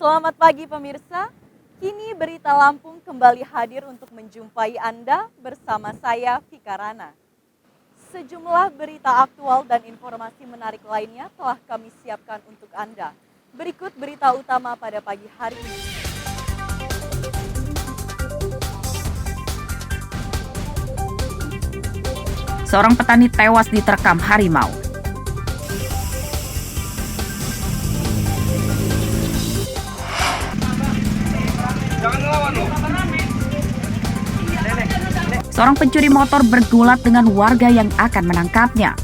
Selamat pagi pemirsa, kini Berita Lampung kembali hadir untuk menjumpai Anda bersama saya Vika Rana. Sejumlah berita aktual dan informasi menarik lainnya telah kami siapkan untuk Anda. Berikut berita utama pada pagi hari ini. Seorang petani tewas diterkam harimau. Seorang pencuri motor bergulat dengan warga yang akan menangkapnya.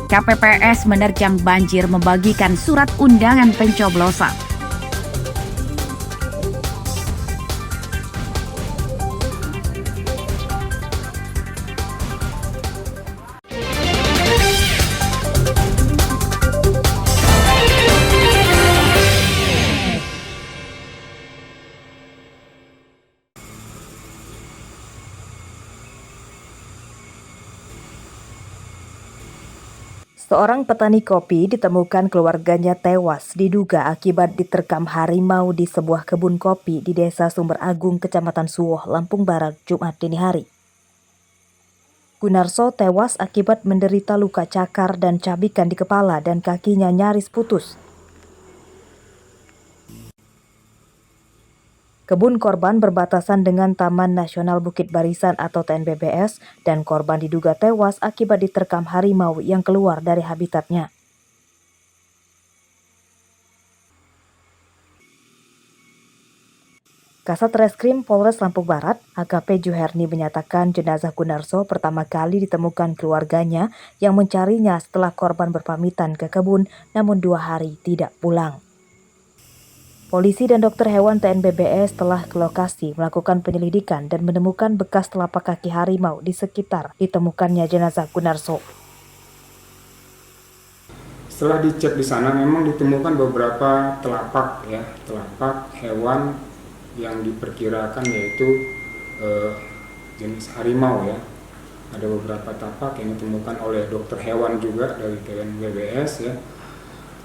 KPPS menerjang banjir membagikan surat undangan pencoblosan. Seorang petani kopi ditemukan keluarganya tewas diduga akibat diterkam harimau di sebuah kebun kopi di Desa Sumber Agung, Kecamatan Suwoh, Lampung Barat, Jumat dini hari. Gunarso tewas akibat menderita luka cakar dan cabikan di kepala dan kakinya nyaris putus. Kebun korban berbatasan dengan Taman Nasional Bukit Barisan atau TNBBS dan korban diduga tewas akibat diterkam harimau yang keluar dari habitatnya. Kasat Reskrim Polres Lampung Barat, AKP Juherni menyatakan jenazah Gunarso pertama kali ditemukan keluarganya yang mencarinya setelah korban berpamitan ke kebun namun 2 hari tidak pulang. Polisi dan dokter hewan TNBBS telah ke lokasi melakukan penyelidikan dan menemukan bekas telapak kaki harimau di sekitar ditemukannya jenazah Gunarso. Setelah dicek di sana memang ditemukan beberapa telapak hewan yang diperkirakan yaitu jenis harimau ya. Ada beberapa tapak yang ditemukan oleh dokter hewan juga dari TNBBS ya.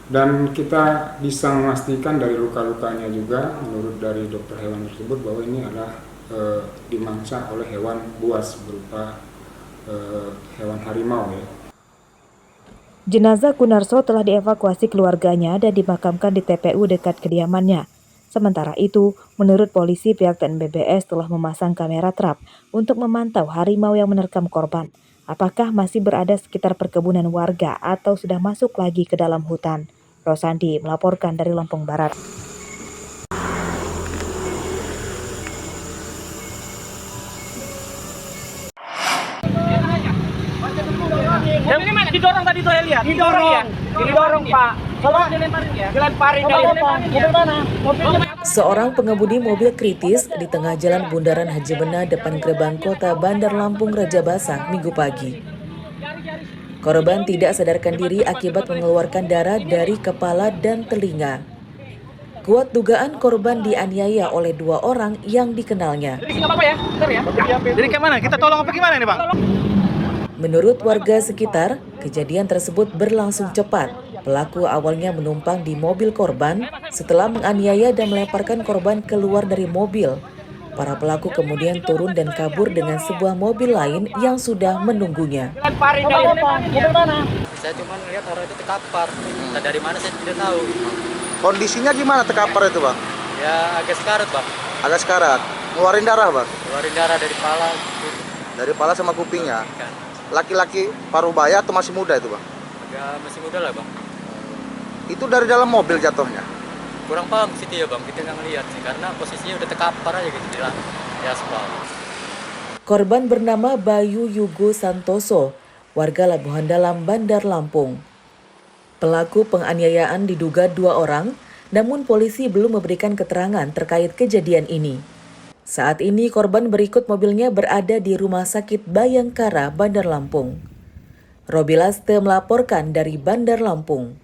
Dan kita bisa memastikan dari luka-lukanya juga menurut dari dokter hewan tersebut bahwa ini adalah dimangsa oleh hewan buas berupa hewan harimau ya. Jenazah Gunarso telah dievakuasi keluarganya dan dimakamkan di TPU dekat kediamannya. Sementara itu, menurut polisi pihak TNBBS telah memasang kamera trap untuk memantau harimau yang menerkam korban. Apakah masih berada sekitar perkebunan warga atau sudah masuk lagi ke dalam hutan? Rosandi melaporkan dari Lampung Barat. Yang ini mana didorong tadi tuh saya lihat. Didorong Pak. Kalau dilemparin dari mana? Seorang pengemudi mobil kritis di tengah jalan Bundaran Haji Bena depan gerbang kota Bandar Lampung Raja Basah Minggu pagi. Korban tidak sadarkan diri akibat mengeluarkan darah dari kepala dan telinga. Kuat dugaan korban dianiaya oleh 2 orang yang dikenalnya. Jadi apa ya? Bentar ya. Jadi ke mana? Kita tolong apa gimana nih, Bang? Menurut warga sekitar, kejadian tersebut berlangsung cepat. Pelaku awalnya menumpang di mobil korban setelah menganiaya dan melemparkan korban keluar dari mobil. Para pelaku kemudian turun dan kabur dengan sebuah mobil lain yang sudah menunggunya. Saya cuma lihat orang itu terkapar. Nah, dari mana saya tidak tahu. Kondisinya gimana terkapar itu, Bang? Ya agak sekarat, Bang. Agak sekarat. Ngeluarin darah, Bang? Ngeluarin darah dari kepala. Dari kepala sama kupingnya. Laki-laki paruh baya atau masih muda itu, Bang? Agak masih muda lah, Bang. Itu dari dalam mobil jatuhnya? Kurang paham ke situ ya, Bang. Kita nggak ngeliat sih karena posisinya udah terkapar aja gitu di aspal. Korban bernama Bayu Yugo Santoso, warga Labuhan Dalam, Bandar Lampung. Pelaku penganiayaan diduga 2 orang, namun polisi belum memberikan keterangan terkait kejadian ini. Saat ini korban berikut mobilnya berada di Rumah Sakit Bayangkara, Bandar Lampung. Robi Laste melaporkan dari Bandar Lampung.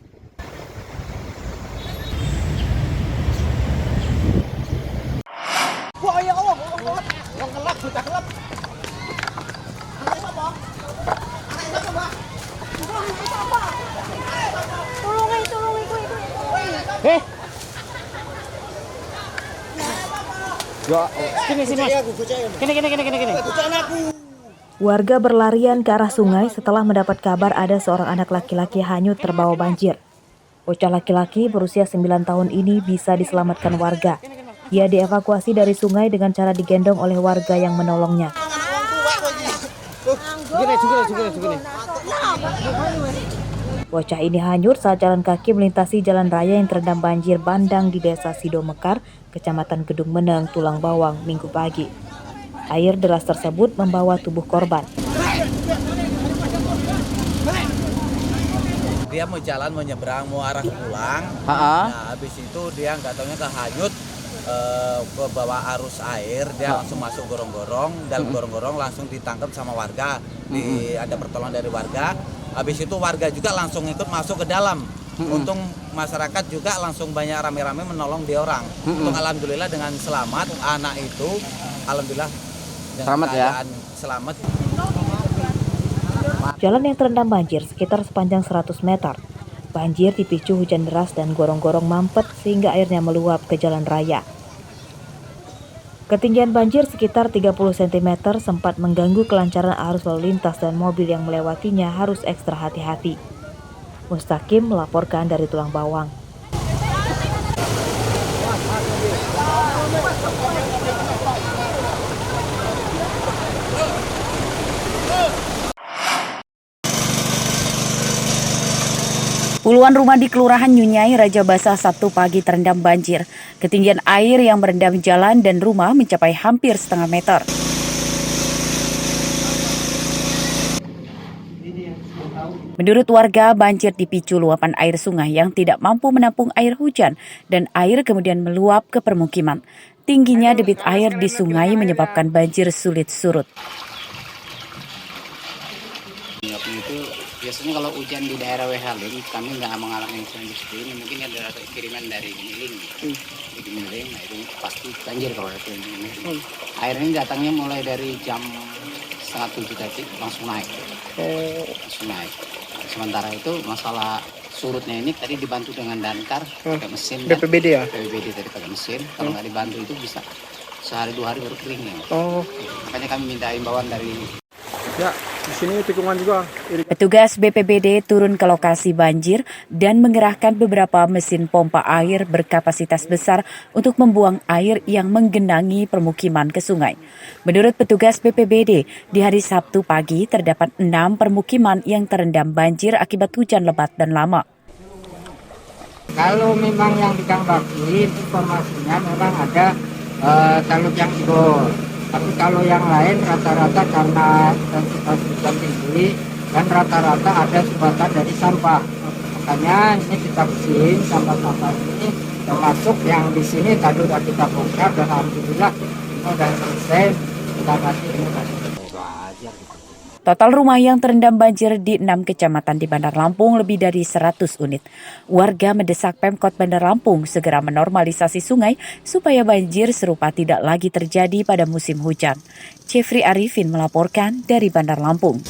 Sini mas. Kini. Warga berlarian ke arah sungai setelah mendapat kabar ada seorang anak laki-laki hanyut terbawa banjir. Bocah laki-laki berusia 9 tahun ini bisa diselamatkan warga. Ia dievakuasi dari sungai dengan cara digendong oleh warga yang menolongnya. Bocah ini hanyut saat jalan kaki melintasi jalan raya yang terendam banjir bandang di Desa Sido Mekar, Kecamatan Gedung Meneng, Tulang Bawang, Minggu pagi. Air deras tersebut membawa tubuh korban. Dia mau jalan, mau nyebrang, mau arah pulang. Nah, habis itu dia nggak taunya kehanyut ke bawah arus air. Dia langsung masuk gorong-gorong. Dalam gorong-gorong langsung ditangkap sama warga. Ada pertolongan dari warga. Habis itu warga juga langsung ikut masuk ke dalam. Untung masyarakat juga langsung banyak rame-rame menolong dia orang. Untung alhamdulillah dengan selamat anak itu, alhamdulillah selamat ya. Selamat. Jalan yang terendam banjir sekitar sepanjang 100 meter. Banjir dipicu hujan deras dan gorong-gorong mampet sehingga airnya meluap ke jalan raya. Ketinggian banjir sekitar 30 cm sempat mengganggu kelancaran arus lalu lintas dan mobil yang melewatinya harus ekstra hati-hati. Mustaqim melaporkan dari Tulang Bawang. Puluhan rumah di Kelurahan Nyunyai, Raja Basah Sabtu pagi terendam banjir. Ketinggian air yang merendam jalan dan rumah mencapai hampir setengah meter. Menurut warga, banjir dipicu luapan air sungai yang tidak mampu menampung air hujan dan air kemudian meluap ke permukiman. Tingginya debit air di sungai menyebabkan banjir sulit surut. Itu biasanya kalau hujan di daerah Wehaling kami nggak mengalami seperti ini, mungkin ada kiriman dari Gemiling. Di Gemiling, nah itu pasti banjir kalau ada Gemiling. Air ini datangnya mulai dari jam 6:30 tadi langsung naik. Sementara itu masalah surutnya ini tadi dibantu dengan damkar pakai mesin. BPBD ya? BPBD tadi pakai mesin. Kalau nggak dibantu itu bisa sehari 2 hari baru kering ya. Makanya kami minta imbauan dari. Ya, di sini tikungan juga. Petugas BPBD turun ke lokasi banjir dan mengerahkan beberapa mesin pompa air berkapasitas besar untuk membuang air yang menggenangi permukiman ke sungai. Menurut petugas BPBD, di hari Sabtu pagi terdapat 6 permukiman yang terendam banjir akibat hujan lebat dan lama. Kalau memang yang ditanggapi informasinya memang ada taluk yang jebol. Tapi kalau yang lain rata-rata karena intensitas hujan tinggi dan rata-rata ada sumbatan dari sampah. Makanya ini kita bersihin sampah-sampah ini, termasuk yang di sini tadi sudah kita bongkar dan alhamdulillah sudah selesai. Kita kasih ini Total rumah yang terendam banjir di 6 kecamatan di Bandar Lampung lebih dari 100 unit. Warga mendesak Pemkot Bandar Lampung segera menormalisasi sungai supaya banjir serupa tidak lagi terjadi pada musim hujan. Jeffrey Arifin melaporkan dari Bandar Lampung.